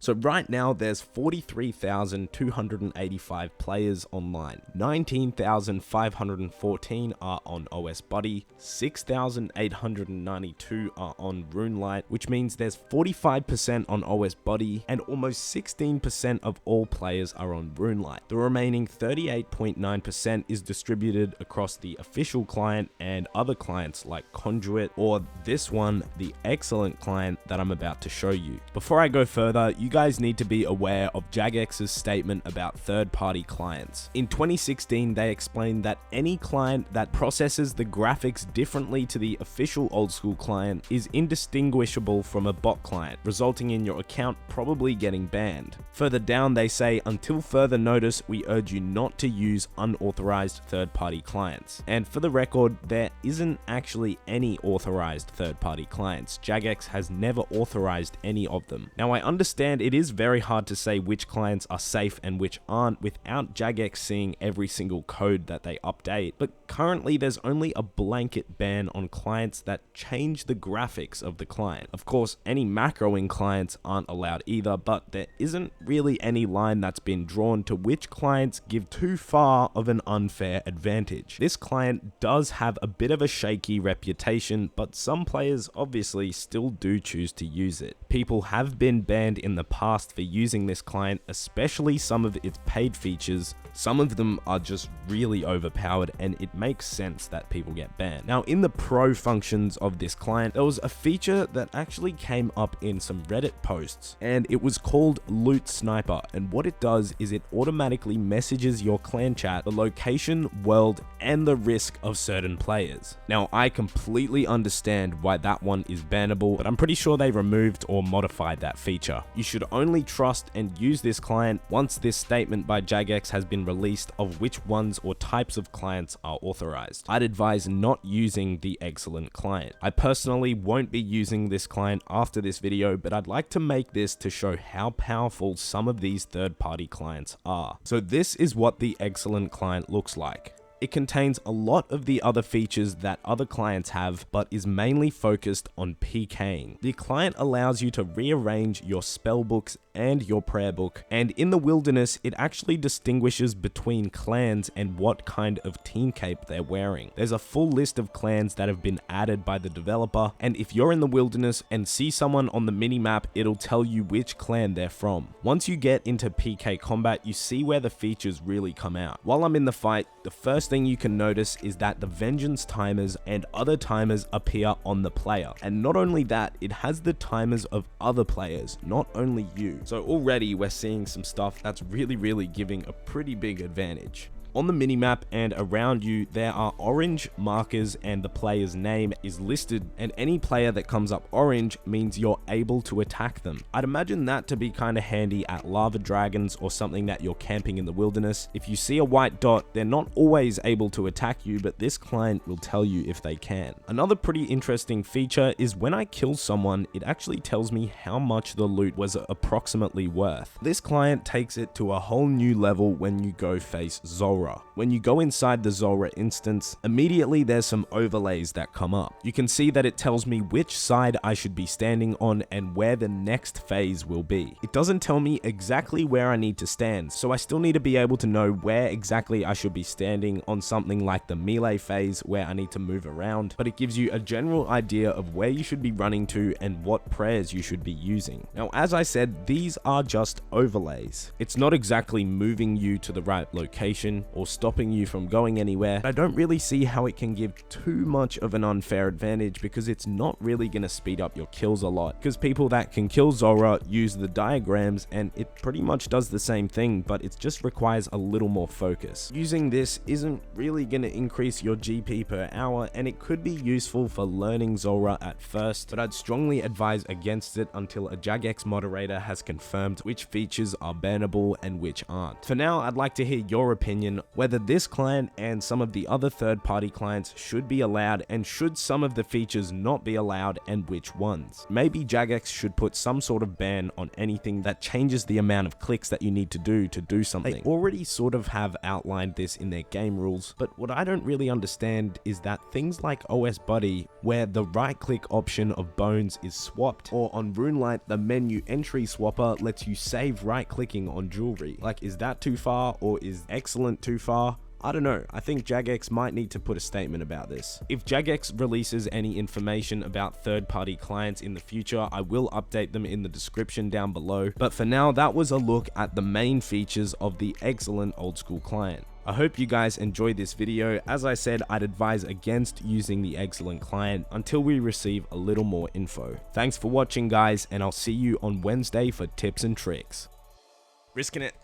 So right now there's 43,285 players online, 19,514 are on OS Buddy, 6,892 are on RuneLite, which means there's 45% on OS Buddy and almost 16% of all players are on RuneLite. The remaining 38.9% is distributed across the official client and other clients like Conduit, or this one, the excellent client that I'm about to show you. Before I go further, you guys need to be aware of Jagex's statement about third-party clients. In 2016, they explained that any client that processes the graphics differently to the official Oldschool client is indistinguishable from a bot client, resulting in your account probably getting banned. Further down, they say, until further notice, we urge you not to use unauthorized third-party clients. And for the record, there isn't actually any authorized third-party clients. Jagex has never authorized any of them. Now, I understand it is very hard to say which clients are safe and which aren't without Jagex seeing every single code that they update, but currently there's only a blanket ban on clients that change the graphics of the client. Of course, any macroing clients aren't allowed either, but there isn't really any line that's been drawn to which clients give too far of an unfair advantage. This client does have a bit of a shaky reputation, but some players obviously still do choose to use it. People have been banned in the past for using this client, especially some of its paid features. Some of them are just really overpowered, and it makes sense that people get banned. Now, in the pro functions of this client, there was a feature that actually came up in some Reddit posts, and it was called Loot Sniper. And what it does is it automatically messages your clan chat the location, world, and the risk of certain players. Now, I completely understand why that one is bannable, but I'm pretty sure they removed or modified that feature. You should only trust and use this client once this statement by Jagex has been released of which ones or types of clients are authorized. I'd advise not using the excellent client. I personally won't be using this client after this video, but I'd like to make this to show how powerful some of these third-party clients are. So this is what the excellent client looks like. It contains a lot of the other features that other clients have, but is mainly focused on PKing. The client allows you to rearrange your spell books and your prayer book, and in the wilderness, it actually distinguishes between clans and what kind of team cape they're wearing. There's a full list of clans that have been added by the developer, and if you're in the wilderness and see someone on the minimap, it'll tell you which clan they're from. Once you get into PK combat, you see where the features really come out. While I'm in the fight, the first thing you can notice is that the vengeance timers and other timers appear on the player. And not only that, it has the timers of other players, not only you. So already we're seeing some stuff that's really giving a pretty big advantage. On the minimap and around you, there are orange markers and the player's name is listed, and any player that comes up orange means you're able to attack them. I'd imagine that to be kind of handy at lava dragons or something that you're camping in the wilderness. If you see a white dot, they're not always able to attack you, but this client will tell you if they can. Another pretty interesting feature is when I kill someone, it actually tells me how much the loot was approximately worth. This client takes it to a whole new level when you go face Zulrah. When you go inside the Zulrah instance, immediately there's some overlays that come up. You can see that it tells me which side I should be standing on and where the next phase will be. It doesn't tell me exactly where I need to stand, so I still need to be able to know where exactly I should be standing on something like the melee phase where I need to move around, but it gives you a general idea of where you should be running to and what prayers you should be using. Now, as I said, these are just overlays. It's not exactly moving you to the right location or stopping you from going anywhere. I don't really see how it can give too much of an unfair advantage because it's not really going to speed up your kills a lot, because people that can kill Zulrah use the diagrams and it pretty much does the same thing, but it just requires a little more focus. Using this isn't really going to increase your GP per hour, and it could be useful for learning Zulrah at first, but I'd strongly advise against it until a Jagex moderator has confirmed which features are bannable and which aren't. For now, I'd like to hear your opinion on whether this client and some of the other third-party clients should be allowed, and should some of the features not be allowed, and which ones. Maybe Jagex should put some sort of ban on anything that changes the amount of clicks that you need to do something. They already sort of have outlined this in their game rules, but what I don't really understand is that things like OS Buddy, where the right-click option of bones is swapped, or on RuneLite the menu entry swapper lets you save right-clicking on jewelry. Like, is that too far, or is excellent too far? I don't know. I think Jagex might need to put a statement about this. If Jagex releases any information about third-party clients in the future, I will update them in the description down below. But for now, that was a look at the main features of the excellent old school client. I hope you guys enjoyed this video. As I said, I'd advise against using the excellent client until we receive a little more info. Thanks for watching, guys, and I'll see you on Wednesday for tips and tricks. Risking it.